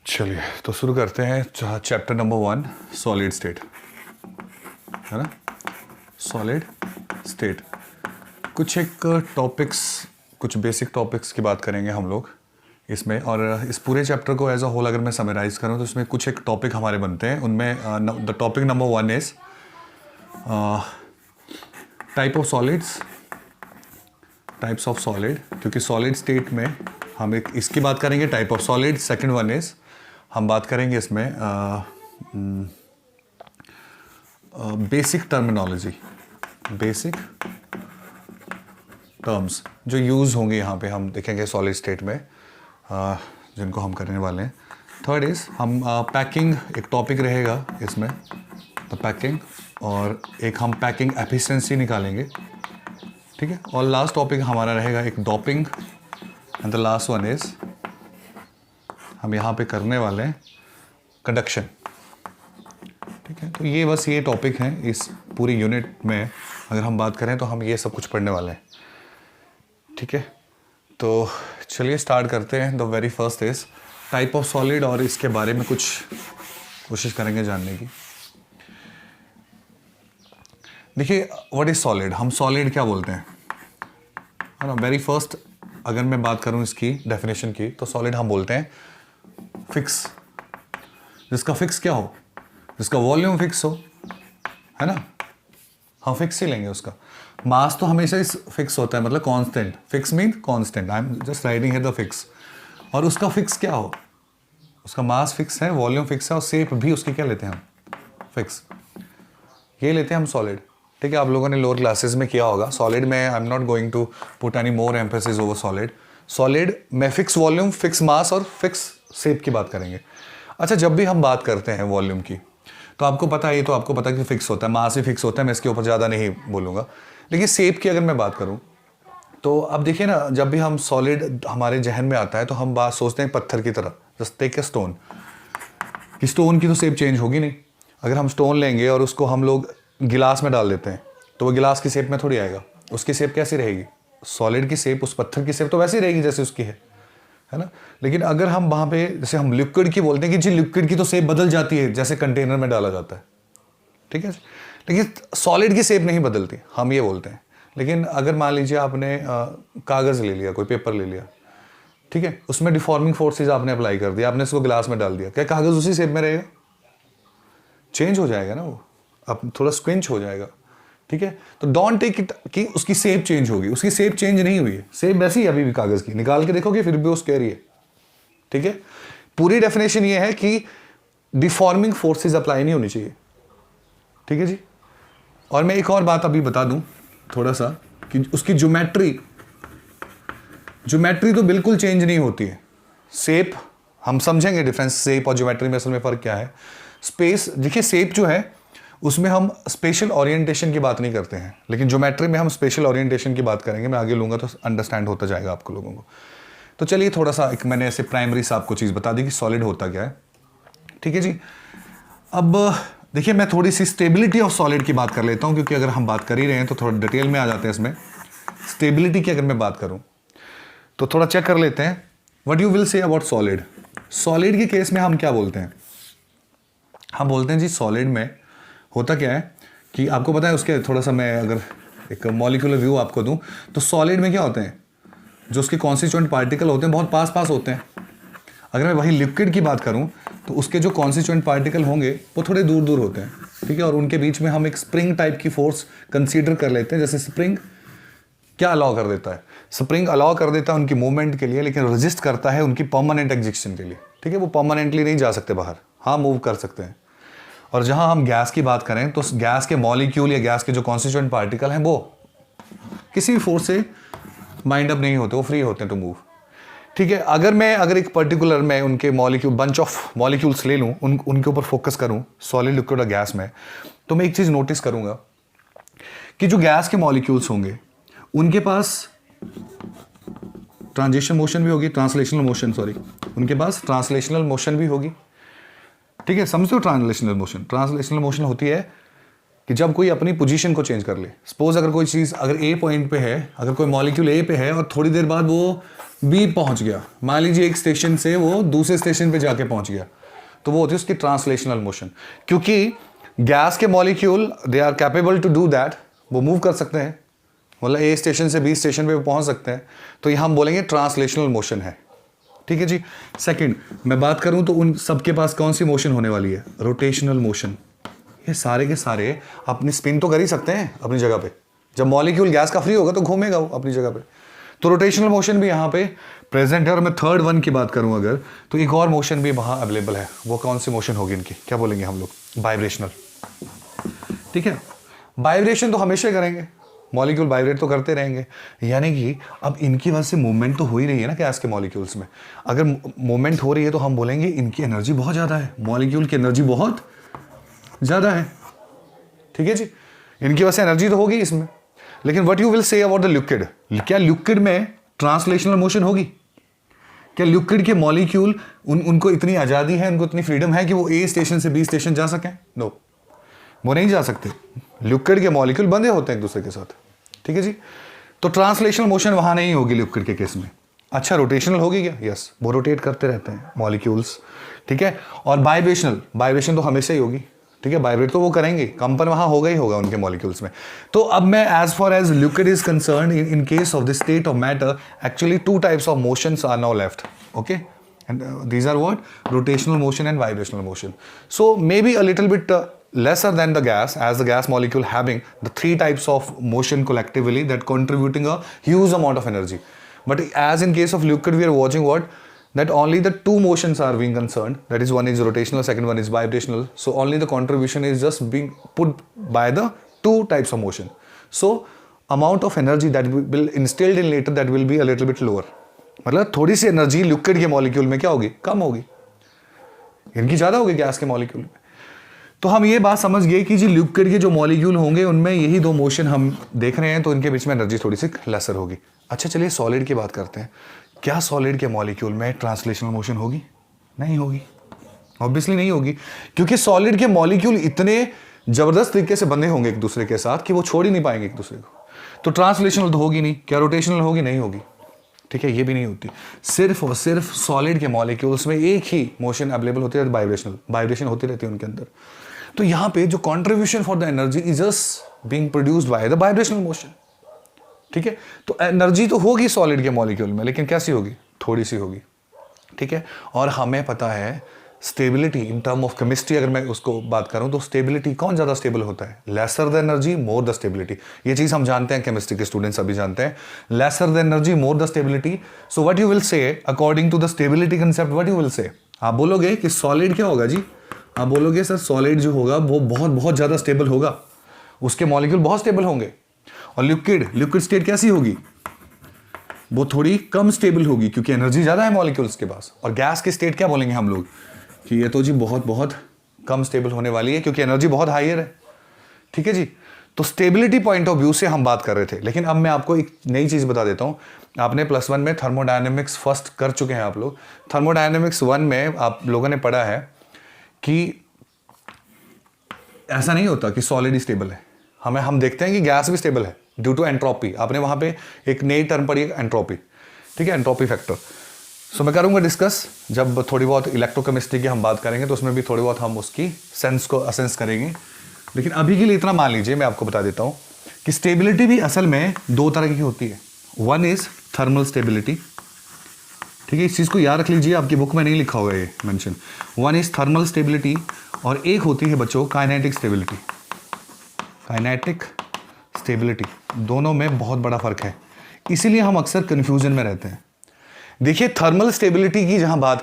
चलिए तो शुरू करते हैं चैप्टर नंबर 1 सॉलिड स्टेट, है ना। सॉलिड स्टेट कुछ एक टॉपिक्स, कुछ बेसिक टॉपिक्स की बात करेंगे हम लोग इसमें। और इस पूरे चैप्टर को एज अ होल अगर मैं समराइज़ करूँ तो इसमें कुछ एक टॉपिक हमारे बनते हैं। उनमें the topic number 1 is type of solids, types of solid, क्योंकि सॉलिड स्टेट में हम एक इसकी बात करेंगे type of solid. Second one is हम बात करेंगे इसमें बेसिक टर्मिनोलॉजी, बेसिक टर्म्स जो यूज़ होंगे यहाँ पे हम देखेंगे सॉलिड स्टेट में, जिनको हम करने वाले हैं। थर्ड इज़ हम पैकिंग, एक टॉपिक रहेगा इसमें तो पैकिंग, और एक हम पैकिंग एफिशिएंसी निकालेंगे, ठीक है। और लास्ट टॉपिक हमारा रहेगा एक doping, and the last one is हम यहाँ पे करने वाले हैं कंडक्शन, ठीक है। तो ये बस ये टॉपिक हैं इस पूरी यूनिट में। अगर हम बात करें तो हम ये सब कुछ पढ़ने वाले हैं, ठीक है। तो चलिए स्टार्ट करते हैं। The very first is type of solid, और इसके बारे में कुछ कोशिश करेंगे जानने की। देखिए व्हाट इज़ सॉलिड, हम सॉलिड क्या बोलते हैं, है ना। वेरी फर्स्ट अगर मैं बात करूं इसकी डेफिनेशन की तो सॉलिड हम बोलते हैं फिक्स, जिसका फिक्स क्या हो, जिसका वॉल्यूम फिक्स हो, है ना। हम फिक्स ही लेंगे उसका। मास तो हमेशा ही फिक्स होता है, मतलब constant. Fix mean constant, I am just writing here the fix. और उसका फिक्स क्या हो, उसका मास फिक्स है, वॉल्यूम फिक्स है, और शेप भी उसकी क्या लेते हैं हम, फिक्स। ये लेते हैं हम सॉलिड, ठीक है। आप लोगों ने लोअर क्लासेस में किया होगा सॉलिड में। I am not going to put any more emphasis over solid. Solid में फिक्स वॉल्यूम, फिक्स मास और फिक्स शेप की बात करेंगे। अच्छा, जब भी हम बात करते हैं वॉल्यूम की तो आपको पता है, ये तो आपको पता है कि फिक्स होता है, मास भी फिक्स होता है, मैं इसके ऊपर ज़्यादा नहीं बोलूँगा। लेकिन शेप की अगर मैं बात करूँ तो अब देखिए ना, जब भी हम सॉलिड हमारे जहन में आता है तो हम बात सोचते हैं पत्थर की तरह, जस्ट टेक ए स्टोन, कि स्टोन की तो शेप चेंज होगी नहीं। अगर हम स्टोन लेंगे और उसको हम लोग गिलास में डाल देते हैं तो वो गिलास की शेप में थोड़ी आएगा, उसकी शेप कैसी रहेगी, सॉलिड की शेप, उस पत्थर की शेप तो वैसी रहेगी जैसे उसकी है ना। लेकिन अगर हम वहाँ पे जैसे हम लिक्विड की बोलते हैं कि जी लिक्विड की तो शेप बदल जाती है जैसे कंटेनर में डाला जाता है, ठीक है। लेकिन सॉलिड की शेप नहीं बदलती, हम ये बोलते हैं। लेकिन अगर मान लीजिए आपने कागज़ ले लिया, कोई पेपर ले लिया, ठीक है, उसमें डिफॉर्मिंग फोर्सेज आपने अप्लाई कर दिया, आपने इसको गिलास में डाल दिया, क्या कागज़ उसी शेप में रहेगा, चेंज हो जाएगा ना, वो अब थोड़ा स्क्विंच हो जाएगा, ठीक है। तो डोंट टेक इट कि उसकी शेप चेंज होगी, उसकी शेप चेंज नहीं हुई है, शेप वैसी ही अभी भी कागज़ की, निकाल के देखोगे फिर भी वो स्क्वायर है, ठीक है। पूरी डेफिनेशन ये है कि डिफॉर्मिंग फोर्सेस अप्लाई नहीं होनी चाहिए, ठीक है जी। और मैं एक और बात अभी बता दूं थोड़ा सा, कि उसकी ज्योमेट्री तो बिल्कुल चेंज नहीं होती है। शेप हम समझेंगे डिफरेंस, शेप और ज्योमेट्री में असल में फ़र्क क्या है। स्पेस, देखिए शेप जो है उसमें हम स्पेशल ओरिएंटेशन की बात नहीं करते हैं, लेकिन ज्योमेट्री में हम स्पेशल ओरिएंटेशन की बात करेंगे। मैं आगे लूँगा तो अंडरस्टैंड होता जाएगा आपको लोगों को। तो चलिए थोड़ा सा एक मैंने ऐसे प्राइमरी सा आपको चीज़ बता दी कि सॉलिड होता क्या है, ठीक है जी। अब देखिए मैं थोड़ी सी स्टेबिलिटी ऑफ सॉलिड की बात कर लेता हूँ, क्योंकि अगर हम बात कर ही रहे हैं तो थोड़ा डिटेल में आ जाते हैं इसमें। स्टेबिलिटी की अगर मैं बात करूँ तो थोड़ा चेक कर लेते हैं what you will say about solid. Solid के केस में हम क्या बोलते हैं, हम बोलते हैं जी सॉलिड में होता क्या है कि आपको पता है, उसके थोड़ा सा मैं अगर एक मॉलिक्यूलर व्यू आपको दूं तो सॉलिड में क्या होते हैं, जो उसके कॉन्स्टिट्यूएंट पार्टिकल होते हैं बहुत पास पास होते हैं। अगर मैं वही लिक्विड की बात करूं तो उसके जो कॉन्स्टिट्यूएंट पार्टिकल होंगे वो थोड़े दूर दूर होते हैं, ठीक है। और उनके बीच में हम एक स्प्रिंग टाइप की फोर्स कंसीडर कर लेते हैं। जैसे स्प्रिंग क्या अलाउ कर देता है, स्प्रिंग अलाउ कर देता है उनकी मूवमेंट के लिए, लेकिन रेजिस्ट करता है उनकी परमानेंट एग्जिस्टेंस के लिए, ठीक है। वो परमानेंटली नहीं जा सकते बाहर, हाँ मूव कर सकते हैं। और जहां हम गैस की बात करें तो गैस के मॉलिक्यूल या गैस के जो कॉन्स्टिट्यूएंट पार्टिकल हैं वो किसी भी फोर्स से बाइंड अप नहीं होते, वो फ्री होते हैं टू मूव, ठीक है। अगर एक पर्टिकुलर मैं उनके मॉलिक्यूल, बंच ऑफ मॉलिक्यूल्स ले लूं, उनके ऊपर फोकस करूं सॉलिड, लिक्विड और गैस में, तो मैं एक चीज़ नोटिस करूंगा कि जो गैस के मॉलिक्यूल्स होंगे उनके पास ट्रांजिशन मोशन भी होगी, ट्रांसलेशनल मोशन, सॉरी, उनके पास ट्रांसलेशनल मोशन भी होगी, ठीक है। समझते हो ट्रांसलेशनल मोशन, ट्रांसलेशनल मोशन होती है कि जब कोई अपनी पोजीशन को चेंज कर ले, सपोज अगर कोई चीज़ अगर ए पॉइंट पे है, अगर कोई मॉलिक्यूल ए पे है और थोड़ी देर बाद वो बी पहुंच गया, मान लीजिए एक स्टेशन से वो दूसरे स्टेशन पे जाके पहुंच गया, तो वो होती है उसकी ट्रांसलेशनल मोशन। क्योंकि गैस के molecule they are capable to do that, वो मूव कर सकते हैं, मतलब ए स्टेशन से बी स्टेशन पे पहुंच सकते हैं, तो ये हम बोलेंगे ट्रांसलेशनल मोशन है। ठीक है जी। सेकंड मैं बात करूं तो उन सबके पास कौन सी मोशन होने वाली है? Rotational motion. ये सारे के सारे अपनी स्पिन तो कर ही सकते हैं अपनी जगह पे, जब मॉलिक्यूल गैस का फ्री होगा तो घूमेगा वो अपनी जगह पे, तो रोटेशनल मोशन भी यहाँ पे प्रेजेंट है। और मैं थर्ड वन की बात करूं अगर, तो एक और मोशन भी वहाँ अवेलेबल है, वो कौन सी मोशन होगी इनकी, क्या बोलेंगे हम लोग? वाइब्रेशनल। ठीक है, वाइब्रेशन तो हमेशा करेंगे, मॉलिक्यूल वाइब्रेट तो करते रहेंगे, यानी कि अब इनकी वजह से मूवमेंट तो हो ही रही है ना गैस के मॉलिक्यूल्स में। अगर मूवमेंट हो रही है तो हम बोलेंगे इनकी एनर्जी बहुत ज़्यादा है, मॉलिक्यूल की एनर्जी बहुत ज़्यादा है। ठीक है जी, इनकी वजह से एनर्जी तो होगी इसमें। लेकिन what you will say about the liquid, क्या लिक्विड में ट्रांसलेशनल मोशन होगी? क्या लिक्विड के मॉलिक्यूल उनको इतनी आज़ादी है, उनको इतनी फ्रीडम है कि वो ए स्टेशन से बी स्टेशन जा सकें? नो, वो नहीं जा सकते। लिक्विड के मॉलिक्यूल बंधे होते हैं एक दूसरे के साथ। ठीक है जी, तो ट्रांसलेशनल मोशन वहां नहीं होगी लिक्विड के केस में। अच्छा, रोटेशनल होगी क्या? यस, वो रोटेट करते रहते हैं मॉलिक्यूल्स। ठीक है, और वाइब्रेशनल, वाइब्रेशन तो हमेशा ही होगी। ठीक है, वाइब्रेट तो वो करेंगे, कंपन वहां होगा ही होगा उनके मॉलिक्यूल्स में। तो अब मैं as far as liquid is concerned, in case of the state of matter, actually two types of motions are now left. Okay, and these are what? Rotational motion and vibrational motion. So maybe a little bit lesser than the gas, as the gas molecule having the three types of motion collectively that contributing a huge amount of energy. But as in case of liquid, we are watching what? That only the two motions are being concerned. That is, one is rotational, second one is vibrational. So only the contribution is just being put by the two types of motion. So amount of energy that will instilled in later, that will be a little bit lower. मतलब थोड़ी सी energy liquid के molecule में क्या होगी? कम होगी, इनकी ज़्यादा होगी गैस के मॉलिक्यूल में। तो हम ये बात समझ गए कि जी लिक्विड के जो मॉलिक्यूल होंगे उनमें यही दो मोशन हम देख रहे हैं, तो इनके बीच में एनर्जी थोड़ी सी लेसर होगी। अच्छा चलिए सॉलिड की बात करते हैं। क्या सॉलिड के मॉलिक्यूल में ट्रांसलेशनल मोशन होगी? नहीं होगी, ऑब्वियसली नहीं होगी, क्योंकि सॉलिड के मॉलिक्यूल इतने ज़बरदस्त तरीके से बंधे होंगे एक दूसरे के साथ कि वो छोड़ ही नहीं पाएंगे एक दूसरे को। तो ट्रांसलेशनल तो होगी नहीं। क्या रोटेशनल होगी? नहीं होगी। ठीक है, ये भी नहीं होती। सिर्फ और सिर्फ सॉलिड के मॉलिक्यूल्स में एक ही मोशन अवेलेबल होती है, वाइब्रेशनल, वाइब्रेशन होती रहती है उनके अंदर। तो यहाँ पे जो contribution for the energy is just being produced by the vibrational motion. ठीक है, तो एनर्जी तो होगी सॉलिड के मॉलिक्यूल में, लेकिन कैसी होगी? थोड़ी सी होगी। ठीक है, और हमें पता है stability in term of chemistry, अगर मैं उसको बात करूं तो स्टेबिलिटी कौन ज़्यादा स्टेबल होता है? Laser the energy more the stability. ये चीज़ हम जानते हैं, केमिस्ट्री के स्टूडेंट्स अभी जानते हैं, lesser the energy more the stability. So what you will say according to the stability concept, what you will say, आप बोलोगे कि सॉलिड क्या होगा जी? आप बोलोगे सर सॉलिड जो होगा वो बहुत बहुत ज़्यादा स्टेबल होगा, उसके मॉलिक्यूल बहुत स्टेबल होंगे। और लिक्विड स्टेट कैसी होगी? वो थोड़ी कम स्टेबल होगी, क्योंकि एनर्जी ज़्यादा है मॉलिक्यूल्स के पास। और गैस की स्टेट क्या बोलेंगे हम लोग कि ये तो जी बहुत बहुत कम स्टेबल होने वाली है, क्योंकि एनर्जी बहुत हायर है। ठीक है जी, तो स्टेबिलिटी पॉइंट ऑफ व्यू से हम बात कर रहे थे। लेकिन अब मैं आपको एक नई चीज़ बता देता हूँ। आपने +1 में थर्मोडायनेमिक्स फर्स्ट कर चुके हैं आप लोग। थर्मोडायनेमिक्स 1 में आप लोगों ने पढ़ा है कि ऐसा नहीं होता कि सॉलिड ही स्टेबल है। हम देखते हैं कि गैस भी स्टेबल है ड्यू टू एंट्रोपी। आपने वहाँ पे एक नई टर्म पढ़ी, एंट्रोपी। ठीक है, एंट्रोपी फैक्टर। सो मैं करूँगा डिस्कस, जब थोड़ी बहुत इलेक्ट्रोकेमिस्ट्री की हम बात करेंगे तो उसमें भी थोड़ी बहुत हम उसकी सेंस को असेंस करेंगे। लेकिन अभी के लिए इतना मान लीजिए, मैं आपको बता देता हूँ कि स्टेबिलिटी भी असल में दो तरह की होती है। One is thermal stability. ठीक है, इस चीज़ को याद रख लीजिए, आपकी बुक में नहीं लिखा हुआ है ये mention. One is thermal stability, और एक होती है बच्चों काइनेटिक स्टेबिलिटी। काइनेटिक स्टेबिलिटी, दोनों में बहुत बड़ा फ़र्क है, इसीलिए हम अक्सर कन्फ्यूजन में रहते हैं। देखिए, थर्मल स्टेबिलिटी की जहां बात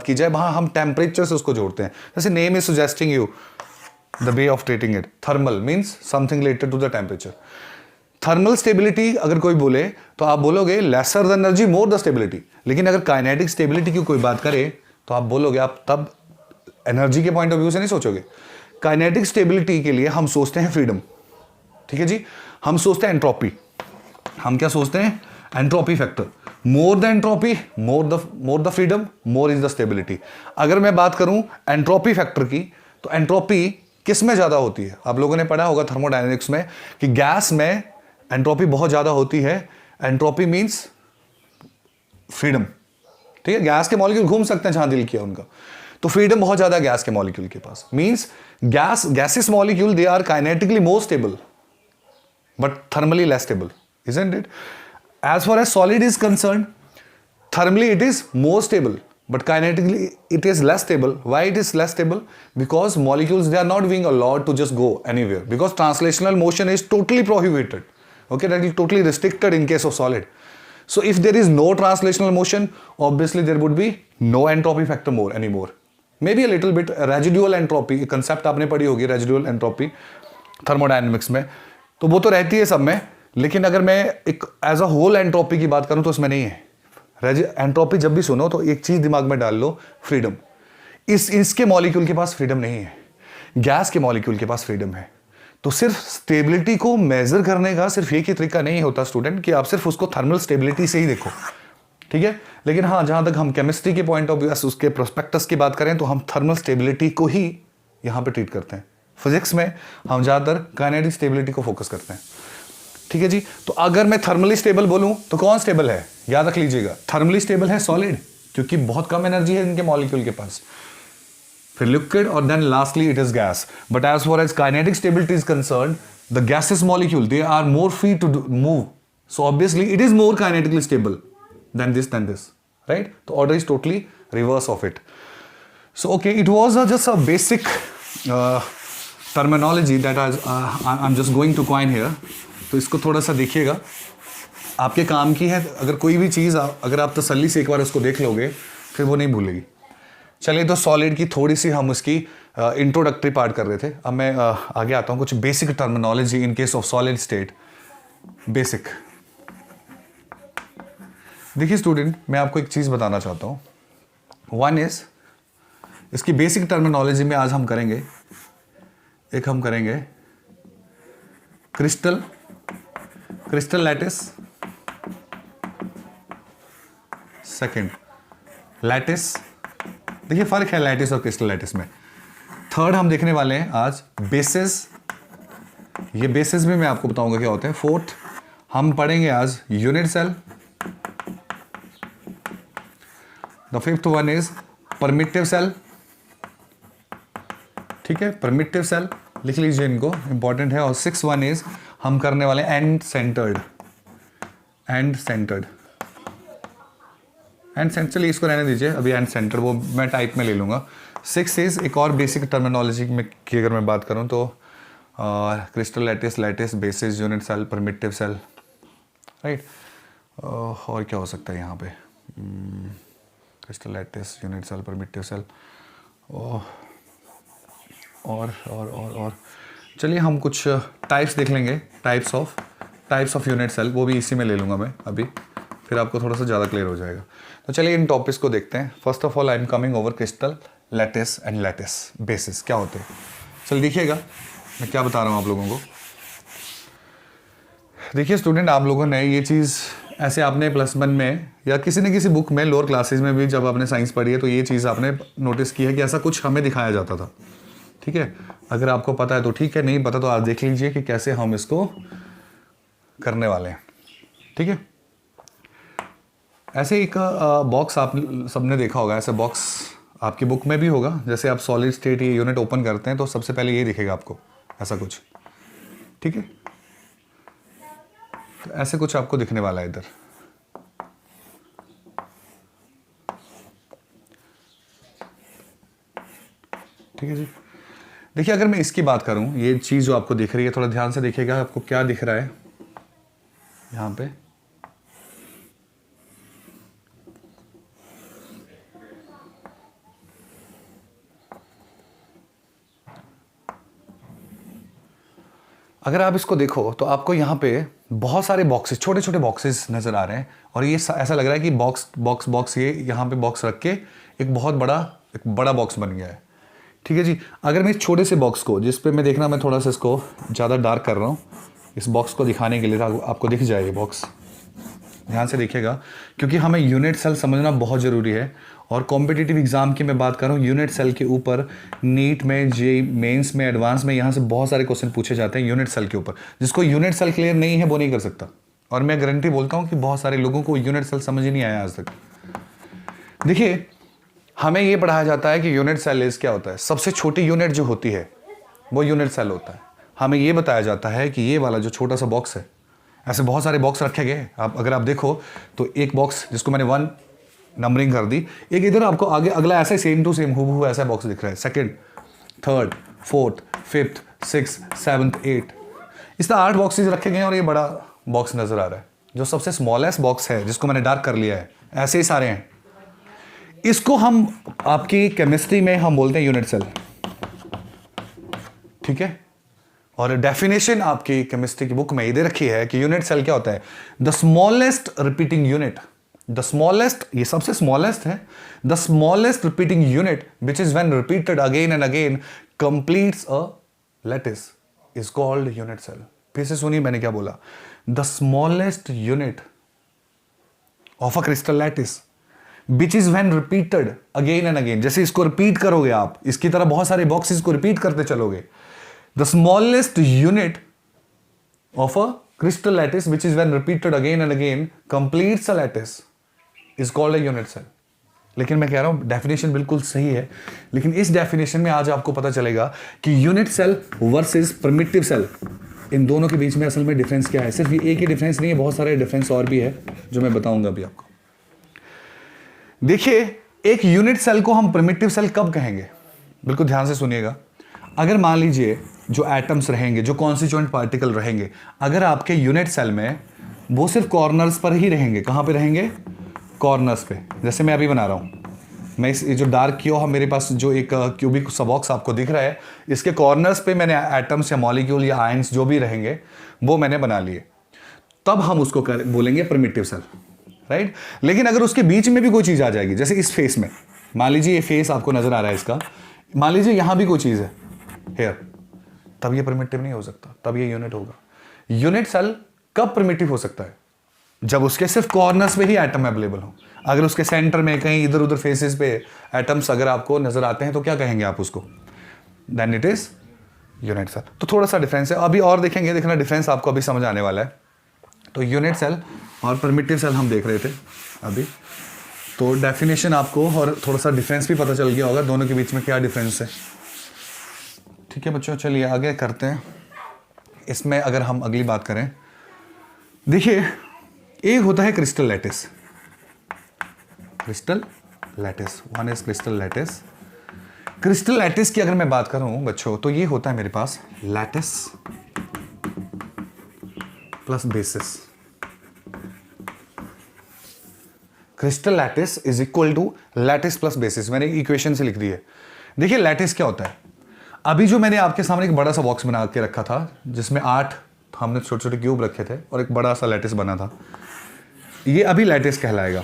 की जाए, वहां हम टेम्परेचर से उसको जोड़ते हैं। जैसे name is suggesting you the way of treating it, thermal means something related to the temperature. Thermal stability अगर कोई बोले तो आप बोलोगे lesser the energy more the stability. लेकिन अगर काइनेटिक स्टेबिलिटी की कोई बात करे तो आप बोलोगे, आप तब एनर्जी के पॉइंट ऑफ व्यू से नहीं सोचोगे। काइनेटिक स्टेबिलिटी के लिए हम सोचते हैं फ्रीडम। ठीक है जी, हम सोचते हैं एंट्रोपी। हम क्या सोचते हैं? Entropy factor. More the entropy more the freedom, more is the stability. अगर मैं बात करूं एंट्रोपी फैक्टर की, तो एंट्रोपी किस में ज़्यादा होती है? आप लोगों ने पढ़ा होगा थर्मोडायनेमिक्स में कि गैस में एंट्रोपी बहुत ज़्यादा होती है। एंट्रोपी मीन्स फ्रीडम, ठीक है। गैस के मॉलिक्यूल घूम सकते हैं जहां दिल किया उनका, तो फ्रीडम बहुत ज़्यादा गैस के मॉलिक्यूल के पास। Means gases molecule they are kinetically more stable but thermally less stable, isn't it? As far as solid is concerned, thermally it is more stable, but kinetically it is less stable. Why it is less stable? Because molecules, they are not being allowed to just go anywhere, because translational motion is totally prohibited. Okay, that is totally restricted in case of solid. So if there is no translational motion, obviously there would be no entropy factor more anymore. Maybe a little bit residual entropy, concept आपने पढ़ी होगी residual entropy thermodynamics में, तो वो तो रहती है सब में, लेकिन अगर मैं एक एज अ होल एंट्रोपी की बात करूं तो उसमें नहीं है। एंट्रोपी जब भी सुनो तो एक चीज दिमाग में डाल लो, फ्रीडम। इसके मॉलिक्यूल के पास फ्रीडम नहीं है, गैस के मॉलिक्यूल के पास फ्रीडम है। तो सिर्फ स्टेबिलिटी को मेजर करने का सिर्फ एक ही तरीका नहीं होता स्टूडेंट कि आप सिर्फ उसको थर्मल स्टेबिलिटी से ही देखो, ठीक है। लेकिन हाँ, जहां तक हम केमिस्ट्री के पॉइंट ऑफ व्यू उसके प्रोस्पेक्टस की बात करें तो हम थर्मल स्टेबिलिटी को ही यहां पे ट्रीट करते हैं। फिजिक्स में हम ज़्यादातर काइनेटिक स्टेबिलिटी को फोकस करते हैं, ठीक है जी। तो अगर मैं थर्मली स्टेबल बोलूं तो कौन स्टेबल है? याद रख लीजिएगा, थर्मली स्टेबल है सॉलिड, क्योंकि बहुत कम एनर्जी है इनके मॉलिक्यूल के पास। फिर लिक्विड और then lastly it is gas. But as far as kinetic stability is concern, the gases molecule they are more free to move, so obviously it is more kinetically stable than this, right. तो order is totally reverse of it. So okay, it was just a basic terminology that I am just going to coin here. तो इसको थोड़ा सा देखिएगा, आपके काम की है। अगर कोई भी चीज़ अगर आप तसल्ली से एक बार उसको देख लोगे फिर वो नहीं भूलेगी। चलिए, तो सॉलिड की थोड़ी सी हम उसकी इंट्रोडक्टरी पार्ट कर रहे थे। अब मैं आगे आता हूँ, कुछ basic terminology in case of solid state. Basic देखिए स्टूडेंट, मैं आपको एक चीज़ बताना चाहता हूँ। वन इज इसकी बेसिक टर्मिनोलॉजी में आज हम करेंगे क्रिस्टल लैटिस, सेकंड लैटिस। देखिए फर्क है लैटिस और क्रिस्टल लैटिस में। थर्ड हम देखने वाले हैं आज बेसिस। ये बेसिस भी मैं आपको बताऊंगा क्या होते हैं। फोर्थ हम पढ़ेंगे आज unit cell. The fifth one is primitive cell, ठीक है, परमिटिव सेल लिख लीजिए, इनको इंपॉर्टेंट है। और सिक्स वन इज हम करने वाले एंड सेंटर्ड। चलिए इसको रहने दीजिए अभी, एंड सेंटर्ड वो मैं टाइप में ले लूँगा। सिक्स इज एक और बेसिक टर्मिनोलॉजी में की अगर मैं बात करूँ तो crystal lattice, basis, unit cell, primitive cell, right. और क्या हो सकता है यहाँ पे? Crystal lattice, unit cell, primitive cell, और चलिए हम कुछ टाइप्स देख लेंगे, टाइप्स ऑफ यूनिट सेल, वो भी इसी में ले लूँगा मैं अभी, फिर आपको थोड़ा सा ज़्यादा क्लियर हो जाएगा। तो चलिए इन टॉपिक्स को देखते हैं। First of all I am coming over crystal lattice and lattice basis क्या होते हैं। चलिए देखिएगा मैं क्या बता रहा हूँ आप लोगों को। देखिए स्टूडेंट, आप लोगों ने ये चीज़ ऐसे आपने +1 में या किसी न किसी बुक में लोअर क्लासेज में भी जब आपने साइंस पढ़ी है तो ये चीज़ आपने नोटिस की है कि ऐसा कुछ हमें दिखाया जाता था, ठीक है। अगर आपको पता है तो ठीक है, नहीं पता तो आप देख लीजिए कि कैसे हम इसको करने वाले हैं, ठीक है। ऐसे एक बॉक्स आप सबने देखा होगा, ऐसा बॉक्स आपकी बुक में भी होगा। जैसे आप सॉलिड स्टेट ये यूनिट ओपन करते हैं तो सबसे पहले ये दिखेगा आपको, ऐसा कुछ, ठीक है। तो ऐसे कुछ आपको दिखने वाला है इधर, ठीक है जी। देखिए अगर मैं इसकी बात करूं, ये चीज़ जो आपको दिख रही है, थोड़ा ध्यान से देखिएगा आपको क्या दिख रहा है यहाँ पे। अगर आप इसको देखो तो आपको यहाँ पे बहुत सारे बॉक्सेस, छोटे छोटे बॉक्सेस नज़र आ रहे हैं और ये ऐसा लग रहा है कि बॉक्स ये यहाँ पे बॉक्स रख के एक बहुत बड़ा बॉक्स बन गया है, ठीक है जी। अगर मैं इस छोटे से बॉक्स को, जिस पे मैं देखना, मैं थोड़ा सा इसको ज़्यादा डार्क कर रहा हूँ इस बॉक्स को दिखाने के लिए, आपको दिख जाए ये बॉक्स, ध्यान से देखिएगा, क्योंकि हमें यूनिट सेल समझना बहुत ज़रूरी है। और कॉम्पिटिटिव एग्जाम की मैं बात कर रहा हूँ, यूनिट सेल के ऊपर नीट में, जे मेंस में, एडवांस में यहाँ से बहुत सारे क्वेश्चन पूछे जाते हैं यूनिट सेल के ऊपर। जिसको यूनिट सेल क्लियर नहीं है वो नहीं कर सकता, और मैं गारंटी बोलता हूँ कि बहुत सारे लोगों को यूनिट सेल समझ ही नहीं आया आज तक। देखिए, हमें ये पढ़ाया जाता है कि यूनिट सेल इज क्या होता है, सबसे छोटी यूनिट जो होती है वो यूनिट सेल होता है। हमें ये बताया जाता है कि ये वाला जो छोटा सा बॉक्स है, ऐसे बहुत सारे बॉक्स रखे गए, अगर आप देखो तो एक बॉक्स जिसको मैंने 1 नंबरिंग कर दी, एक इधर आपको आगे अगला ऐसा सेम टू सेम हूबहू ऐसा बॉक्स दिख रहा है, सेकंड, थर्ड, फोर्थ, फिफ्थ, 6, 7, 8, इस तरह 8 बॉक्सेस रखे गए हैं। और ये बड़ा बॉक्स नजर आ रहा है जो सबसे स्मॉलेस्ट बॉक्स है, जिसको मैंने डार्क कर लिया है, ऐसे ही सारे हैं। इसको हम आपकी केमिस्ट्री में हम बोलते हैं यूनिट सेल, ठीक है। और डेफिनेशन आपकी केमिस्ट्री की बुक में ये दे रखी है कि यूनिट सेल क्या होता है, the smallest repeating unit, the smallest, ये सबसे स्मॉलेस्ट है, the smallest repeating unit which is when repeated again and again completes a lattice is called unit cell. फिर से सुनिए मैंने क्या बोला, the smallest unit of a crystal lattice which is when repeated again and again, जैसे इसको repeat करोगे आप, इसकी तरह बहुत सारे बॉक्सेस को रिपीट करते चलोगे, the smallest unit of a crystal lattice which is when repeated again and again completes a lattice is called a unit cell। लेकिन मैं कह रहा हूं डेफिनेशन बिल्कुल सही है, लेकिन इस डेफिनेशन में आज आपको पता चलेगा कि unit cell versus primitive cell, इन दोनों के बीच में असल में डिफरेंस क्या है। सिर्फ एक ही डिफरेंस नहीं है, बहुत सारे डिफरेंस और भी है जो मैं बताऊंगा अभी आपको। देखिए, एक यूनिट सेल को हम प्रिमिटिव सेल कब कहेंगे, बिल्कुल ध्यान से सुनिएगा। अगर मान लीजिए जो एटम्स रहेंगे, जो कॉन्स्टिट्यूएंट पार्टिकल रहेंगे, अगर आपके यूनिट सेल में वो सिर्फ कॉर्नर्स पर ही रहेंगे, कहाँ पे रहेंगे, कॉर्नर्स पे, जैसे मैं अभी बना रहा हूँ, मैं इस जो डार्क किया मेरे पास जो एक क्यूबिक सा बॉक्स आपको दिख रहा है, इसके कॉर्नर्स पे मैंने एटम्स या मॉलिक्यूल या आयंस जो भी रहेंगे वो मैंने बना लिए, तब हम उसको बोलेंगे प्रिमिटिव सेल, राइट। लेकिन अगर उसके बीच में भी कोई चीज़ आ जाएगी, जैसे इस फेस में, मान लीजिए ये फेस आपको नजर आ रहा है इसका, मान लीजिए यहाँ भी कोई चीज़ है हेयर, तब ये प्रिमिटिव नहीं हो सकता, तब ये यूनिट होगा। यूनिट सेल कब प्रिमिटिव हो सकता है, जब उसके सिर्फ कॉर्नर्स पे ही एटम अवेलेबल हो। अगर उसके सेंटर में कहीं इधर उधर फेसेस पे एटम्स अगर आपको नजर आते हैं तो क्या कहेंगे आप उसको, then it is unit cell. तो थोड़ा सा डिफरेंस है, अभी और देखेंगे, देखना डिफरेंस आपको अभी समझ आने वाला है। तो यूनिट सेल और प्रिमिटिव सेल हम देख रहे थे अभी, तो डेफिनेशन आपको और थोड़ा सा डिफरेंस भी पता चल गया होगा दोनों के बीच में क्या डिफरेंस है, ठीक है बच्चों। चलिए आगे करते हैं। इसमें अगर हम अगली बात करें, देखिए एक होता है crystal lattice, crystal lattice, one is crystal lattice. Crystal lattice की अगर मैं बात करूं बच्चों, तो ये होता है मेरे पास lattice plus basis. Crystal lattice is equal to lattice plus basis, मैंने इक्वेशन से लिख दी है। देखिए लैटिस क्या होता है, अभी जो मैंने आपके सामने एक बड़ा सा बॉक्स बना के रखा था जिसमें 8 हमने छोटे छोटे क्यूब रखे थे और एक बड़ा सा लैटिस बना था, ये अभी लैटिस कहलाएगा,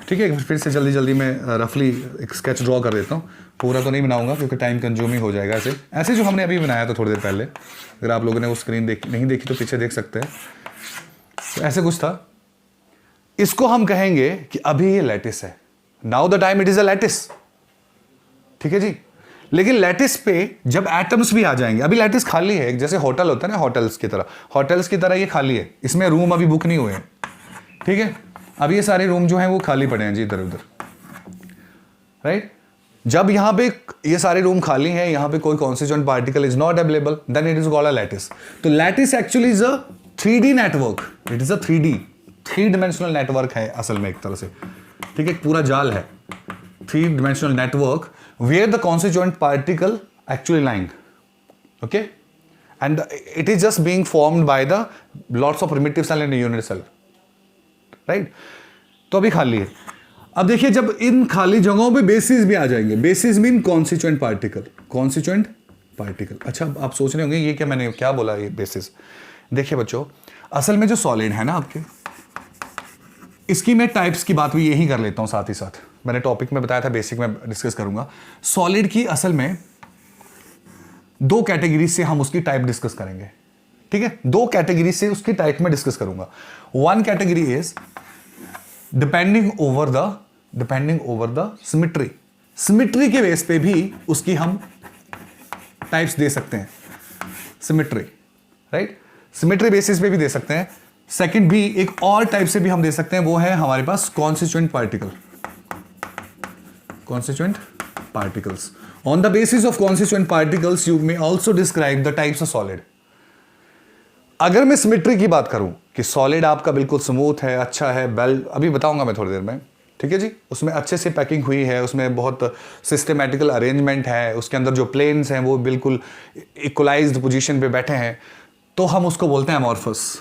ठीक है। फिर से जल्दी जल्दी मैं रफली एक स्केच ड्रॉ कर देता हूँ, पूरा तो नहीं बनाऊंगा क्योंकि टाइम कंज्यूमिंग हो जाएगा। ऐसे ऐसे जो हमने अभी बनाया था थोड़ी देर पहले, अगर आप लोगों ने वो स्क्रीन नहीं देखी तो पीछे देख सकते हैं, तो ऐसे कुछ था। इसको हम कहेंगे कि अभी ये लैटिस है, now the time it is a lattice, ठीक है जी। लेकिन लैटिस पे जब एटम्स भी आ जाएंगे, अभी लैटिस खाली है, जैसे होटल होता है ना, होटल्स की तरह ये खाली है, इसमें रूम अभी बुक नहीं हुए हैं, ठीक है। अभी ये सारे रूम जो हैं वो खाली पड़े हैं जी इधर उधर, राइट। जब यहाँ पे ये सारे रूम खाली हैं, यहाँ पे कोई constituent particle is not available, then it is called a lattice. तो lattice actually is a 3D network, it is a 3 dimensional network है असल में एक तरह से, ठीक है, एक पूरा जाल है, 3 dimensional network where the constituent particle actually lying, okay, and it is just being formed by the lots of primitive cell and unit cell, right। तो अभी खाली है। अब देखिए जब इन खाली जगहों पे बेसिस भी आ जाएंगे, बेसिस मीन कॉन्स्टिट्यूएंट पार्टिकल। अच्छा आप सोच रहे होंगे ये क्या, मैंने क्या बोला ये बेसिस। देखिए बच्चों, असल में जो सॉलिड है ना आपके, इसकी मैं टाइप्स की बात भी यही कर लेता हूं साथ ही साथ, मैंने टॉपिक में बताया था, बेसिक में डिस्कस करूंगा। सॉलिड की असल में 2 कैटेगरी से हम उसकी टाइप डिस्कस करेंगे, ठीक है। 2 कैटेगरी से उसकी टाइप में डिस्कस करूंगा। 1 category is depending over the symmetry के बेस पे भी उसकी हम टाइप्स दे सकते हैं, सिमिट्री, राइट, सिमिट्री बेसिस पे भी दे सकते हैं। सेकंड भी एक और टाइप से भी हम दे सकते हैं, वो है हमारे पास constituent particles. On the basis of constituent particles you may also describe the types of solid. अगर मैं सिमिट्री की बात करूं कि सॉलिड आपका बिल्कुल स्मूथ है, अच्छा है, वेल, अभी बताऊंगा मैं थोड़ी देर में, ठीक है जी, उसमें अच्छे से पैकिंग हुई है, उसमें बहुत सिस्टमैटिकल अरेंजमेंट है, उसके अंदर जो प्लेन्स हैं वो बिल्कुल इक्वलाइज्ड पोजीशन पे बैठे हैं, तो हम उसको बोलते हैं अमॉर्फस।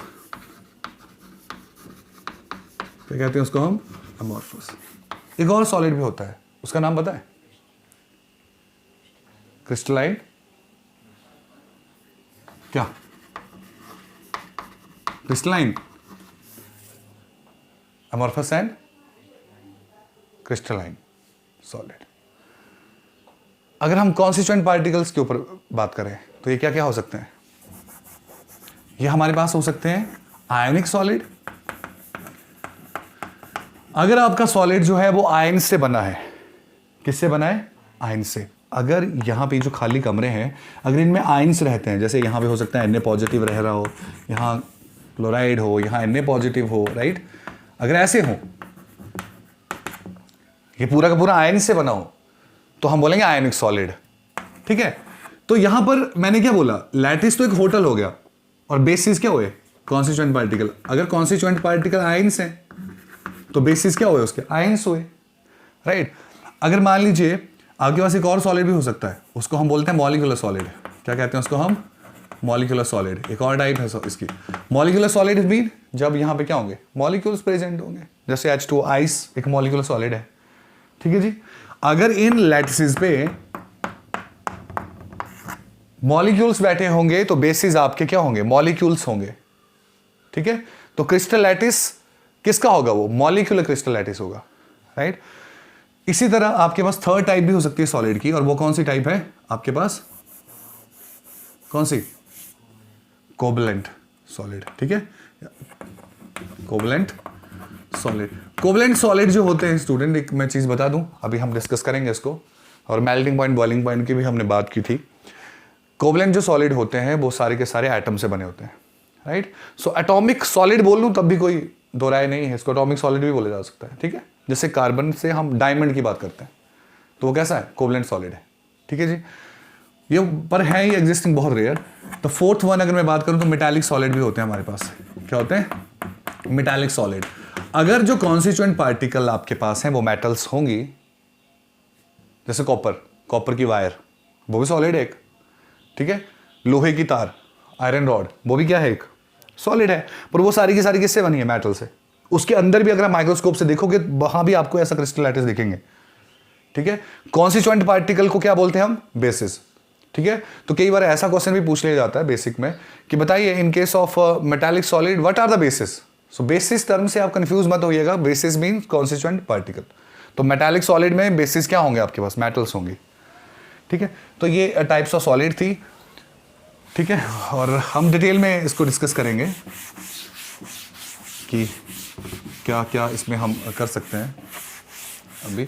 क्या कहते हैं उसको हम? अमॉर्फस। एक और सॉलिड भी होता है, उसका नाम पता है? क्रिस्टलाइन। क्या? Crystalline, amorphous and crystalline solid. अगर हम कॉन्स्टिट्यूएंट पार्टिकल्स के ऊपर बात करें तो ये क्या क्या हो सकते हैं? ये हमारे पास हो सकते हैं आयनिक सॉलिड। अगर आपका सॉलिड जो है वो आयन से बना है, किससे बना है? आयन से। अगर यहाँ पे जो खाली कमरे हैं, अगर इनमें आयन्स रहते हैं, जैसे यहाँ पे हो सकता है Na पॉजिटिव रह रहा हो, यहाँ क्लोराइड हो, यहाँ Na पॉजिटिव हो, राइट, अगर ऐसे हो, ये पूरा का पूरा आयन से बना हो, तो हम बोलेंगे आयनिक सॉलिड, ठीक है। तो यहां पर मैंने क्या बोला? लैटिस तो एक होटल हो गया, और बेसिस क्या हुए? Constituent particle. अगर कॉन्स्टिट्यूएंट पार्टिकल आयन्स हैं तो बेसिस क्या हुए उसके? आयन्स हुए, राइट। अगर मान लीजिए आपके पास एक और सॉलिड भी हो सकता है, उसको हम बोलते हैं मॉलिक्यूलर सॉलिड। क्या कहते हैं उसको हम? Molecular solid. एक और टाइप है इसकी। मॉलिक्यूलर सॉलिड मीन जब यहाँ पे क्या होंगे? मॉलिक्यूल्स प्रेजेंट होंगे, जैसे H2O, आइस एक मॉलिक्यूलर सॉलिड है, ठीक है जी। अगर इन लैटिसेस पे मॉलिक्यूल्स बैठे होंगे तो बेसिस आपके क्या होंगे? मॉलिक्यूल्स होंगे, ठीक है। तो क्रिस्टल लैटिस किसका होगा? वो मॉलिक्यूलर क्रिस्टल लैटिस होगा, राइट। इसी तरह आपके पास थर्ड टाइप भी हो सकती है सॉलिड की, और वो कौन सी टाइप है आपके पास? कौन सी? कोवलेंट सॉलिड, ठीक है, कोवलेंट सॉलिड। कोवलेंट सॉलिड जो होते हैं स्टूडेंट, एक मैं चीज बता दूं, अभी हम डिस्कस करेंगे इसको, और मेल्टिंग पॉइंट, बॉइलिंग पॉइंट की भी हमने बात की थी। कोवलेंट जो सॉलिड होते हैं वो सारे के सारे एटम से बने होते हैं, राइट। सो एटॉमिक सॉलिड बोल लूं तब भी कोई दो राय नहीं है, इसको एटॉमिक सॉलिड भी बोला जा सकता है, ठीक है। जैसे कार्बन से हम डायमंड की बात करते हैं तो वो कैसा है? कोवलेंट सॉलिड है, ठीक है जी। ये पर है ये एग्जिस्टिंग बहुत रेयर। तो फोर्थ वन अगर मैं बात करूं तो मेटालिक सॉलिड भी होते हैं हमारे पास। क्या होते हैं? Metallic solid. अगर जो कॉन्स्टिट्यूएंट पार्टिकल आपके पास हैं वो मेटल्स होंगी, जैसे कॉपर की वायर, वो भी सॉलिड है एक, ठीक है। लोहे की तार, आयरन रॉड, वो भी क्या है? एक सॉलिड है, पर वो सारी की सारी किससे बनी है? मेटल से। उसके अंदर भी अगर आप माइक्रोस्कोप से देखोगे वहां भी आपको ऐसा क्रिस्टल लैटिस दिखेंगे, ठीक है। कॉन्स्टिट्यूएंट पार्टिकल को क्या बोलते हैं हम? बेसिस, ठीक है। तो कई बार ऐसा क्वेश्चन भी पूछ लिया जाता है बेसिक में कि बताइए in case of metallic solid what are the basis. So basis term से आप कंफ्यूज मत होइएगा, बेसिस मींस कॉन्स्टिट्यूएंट पार्टिकल। तो मेटालिक सॉलिड में बेसिस क्या होंगे आपके पास? मेटल्स होंगी, ठीक है। तो ये टाइप्स ऑफ सॉलिड थी, ठीक है, और हम डिटेल में इसको डिस्कस करेंगे कि क्या क्या इसमें हम कर सकते हैं अभी।